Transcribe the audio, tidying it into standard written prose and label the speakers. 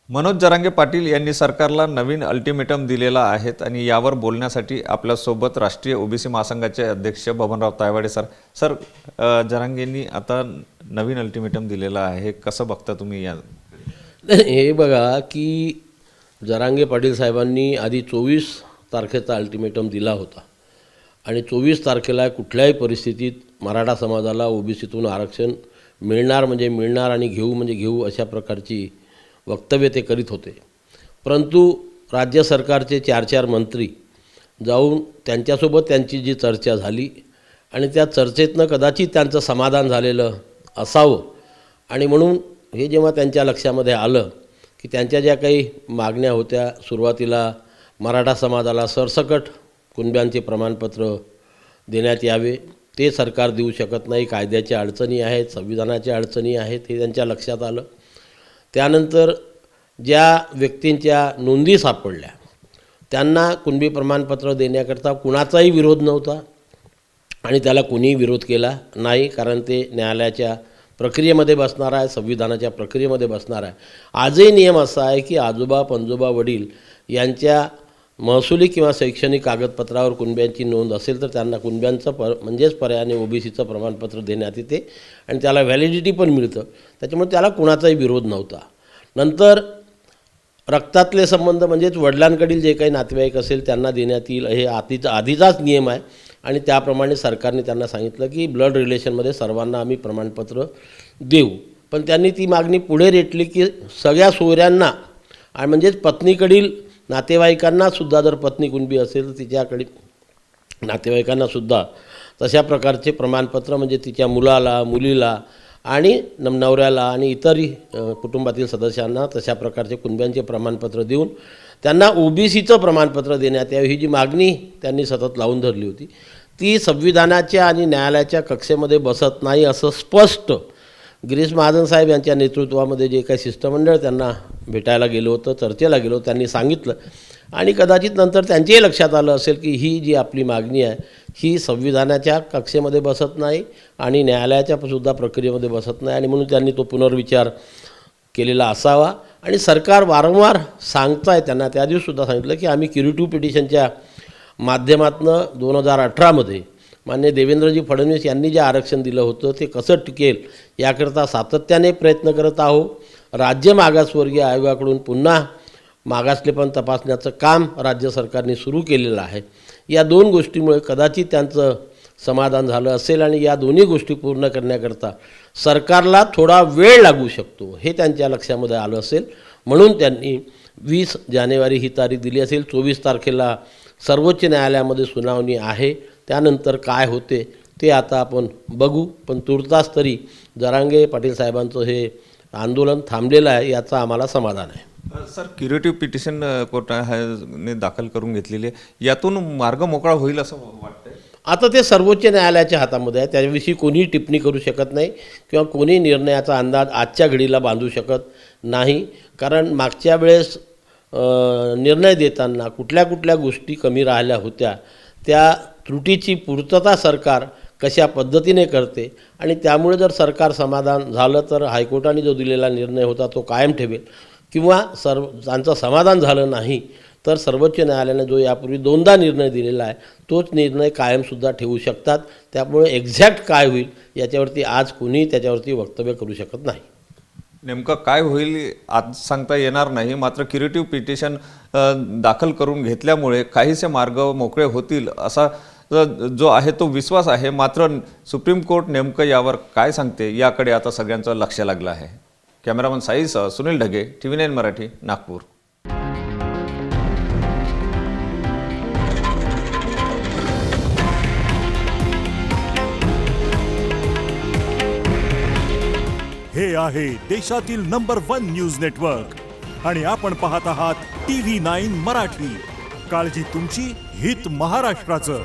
Speaker 1: मनोज जरांगे पाटील यांनी सरकारला नवीन अल्टिमेटम दिलेला आहे आणि यावर बोलण्यासाठी आपल्यासोबत राष्ट्रीय ओबीसी महासंघाचे अध्यक्ष बबनराव तायवाडे सर जरांगेंनी आता नवीन अल्टिमेटम दिलेला आहे, कसं बघता तुम्ही या?
Speaker 2: हे बघा की जरांगे पाटील साहेबांनी आधी 24 तारखेचा अल्टिमेटम दिला होता आणि 24 तारखेला कुठल्याही परिस्थितीत मराठा समाजाला ओबीसीतून आरक्षण मिळणार म्हणजे मिळणार आणि घेऊ म्हणजे घेऊ अशा प्रकारची वक्तव्य ते करीत होते. परंतु राज्य सरकारचे 4 मंत्री जाऊन त्यांच्यासोबत त्यांची जी चर्चा झाली आणि त्या चर्चेतनं कदाचित त्यांचं समाधान झालेलं असावं आणि म्हणून हे जेव्हा त्यांच्या लक्षामध्ये आलं की त्यांच्या ज्या काही मागण्या होत्या, सुरुवातीला मराठा समाजाला सरसकट कुणब्यांचे प्रमाणपत्र देण्यात यावे, ते सरकार देऊ शकत नाही, कायद्याच्या अडचणी आहेत, संविधानाच्या अडचणी आहेत, हे त्यांच्या लक्षात आलं. त्यानंतर ज्या व्यक्तींच्या नोंदी सापडल्या त्यांना कुणबी प्रमाणपत्र देण्याकरता कुणाचाही विरोध नव्हता आणि त्याला कोणीही विरोध केला नाही, कारण ते न्यायालयाच्या प्रक्रियेमध्ये बसणार आहे, संविधानाच्या प्रक्रियेमध्ये बसणार आहे. आजही नियम असा आहे की आजोबा पंजोबा वडील यांच्या महसुली किंवा शैक्षणिक कागदपत्रावर कुणब्यांची नोंद असेल तर त्यांना कुणब्यांचं म्हणजेच पर्यायाने ओबीसीचं प्रमाणपत्र देण्यात येते आणि त्याला व्हॅलिडिटी पण मिळतं. त्याच्यामुळे त्याला कुणाचाही विरोध नव्हता. नंतर रक्तातले संबंध म्हणजेच वडिलांकडील जे काही नातेवाईक असेल त्यांना देण्यात येईल, हे आधीचाच नियम आहे आणि त्याप्रमाणे सरकारने त्यांना सांगितलं की ब्लड रिलेशनमध्ये सर्वांना आम्ही प्रमाणपत्र देऊ. पण त्यांनी ती मागणी पुढे रेटली की सगळ्या सोयऱ्यांना आणि म्हणजेच पत्नीकडील नातेवाईकांनासुद्धा, जर पत्नी कुणबी असेल तर तिच्याकडील नातेवाईकांनासुद्धा तशा प्रकारचे प्रमाणपत्र म्हणजे तिच्या मुलाला, मुलीला आणि नवऱ्याला आणि इतरही कुटुंबातील सदस्यांना तशा प्रकारचे कुणब्यांचे प्रमाणपत्र देऊन त्यांना ओबीसीचं प्रमाणपत्र देण्यात यावे, ही जी मागणी त्यांनी सतत लावून धरली होती ती संविधानाच्या आणि न्यायालयाच्या कक्षेमध्ये बसत नाही असं स्पष्ट गिरीश महाजन साहेब यांच्या नेतृत्वामध्ये जे काही शिष्टमंडळ त्यांना भेटायला गेलो होतं, चर्चेला गेलो, त्यांनी सांगितलं आणि कदाचित नंतर त्यांच्याही लक्षात आलं असेल की ही जी आपली मागणी आहे ही संविधानाच्या कक्षेमध्ये बसत नाही आणि न्यायालयाच्या सुद्धा प्रक्रियेमध्ये बसत नाही आणि म्हणून त्यांनी तो पुनर्विचार केलेला असावा. आणि सरकार वारंवार सांगतं आहे, त्यांना त्या दिवससुद्धा सांगितलं की आम्ही क्युरेटिव्ह पिटिशनच्या माध्यमातून 2018मध्ये माननीय देवेंद्रजी फडणवीस यांनी जे आरक्षण दिलं होतं ते कसं टिकेल याकरता सातत्याने प्रयत्न करत आहोत. राज्य मागासवर्गीय आयोगाकडून पुन्हा मागासलेपण तपासण्याचं काम राज्य सरकारने सुरू केलेलं आहे. या 2 गोष्टीमुळे कदाचित त्यांचं समाधान झालं असेल आणि या दोन्ही गोष्टी पूर्ण करण्याकरता सरकारला थोडा वेळ लागू शकतो हे त्यांच्या लक्षामध्ये आलं असेल, म्हणून त्यांनी 20 जानेवारी ही तारीख दिली असेल. 24 तारखेला सर्वोच्च न्यायालयामध्ये सुनावणी आहे, त्यानंतर काय होते ते आता आपण बघू. पण तुर्तास तरी जरांगे पाटील साहेबांचं हे आंदोलन थांबलेलं आहे याचा आम्हाला समाधान आहे.
Speaker 1: सर, क्युरेटिव्ह पिटिशन कोर्टाने दाखल करून घेतलेली आहे, यातून मार्ग मोकळा होईल असं वाटतंय?
Speaker 2: आता ते सर्वोच्च न्यायालयाच्या हातामध्ये आहे, त्याविषयी कोणीही टिप्पणी करू शकत नाही किंवा कोणी निर्णयाचा अंदाज आजच्या घडीला बांधू शकत नाही. कारण मागच्या वेळेस निर्णय देताना कुठल्या कुठल्या गोष्टी कमी राहिल्या होत्या, त्या त्रुटीची पूर्तता सरकार कशा पद्धतीने करते आणि त्यामुळे जर सरकार समाधान झालं तर हायकोर्टाने जो दिलेला निर्णय होता तो कायम ठेवेल किंवा त्यांचं समाधान झालं नाही तर सर्वोच्च न्यायालयाने जो यापूर्वी 2दा निर्णय दिलेला आहे तोच निर्णय कायमसुद्धा ठेवू शकतात. त्यामुळे एक्झॅक्ट काय होईल याच्यावरती आज कोणी त्याच्यावरती वक्तव्य करू शकत नाही.
Speaker 1: नेमकं काय होईल आज सांगता येणार नाही, मात्र क्युरेटिव्ह पिटिशन दाखल करून घेतल्यामुळे काहीसे मार्ग मोकळे होतील असा जो आहे तो विश्वास आहे. मात्र सुप्रीम कोर्ट नेमकं यावर काय सांगते याकडे आता सगळ्यांचं लक्ष लागलं आहे. कॅमेरामन साईसह सुनील ढगे, TV9 मराठी, नागपूर.
Speaker 3: हे आहे देशातील नंबर 1 न्यूज नेटवर्क आणि आपण पाहत आहात TV9 मराठी. काळजी तुमची, हित महाराष्ट्राचं.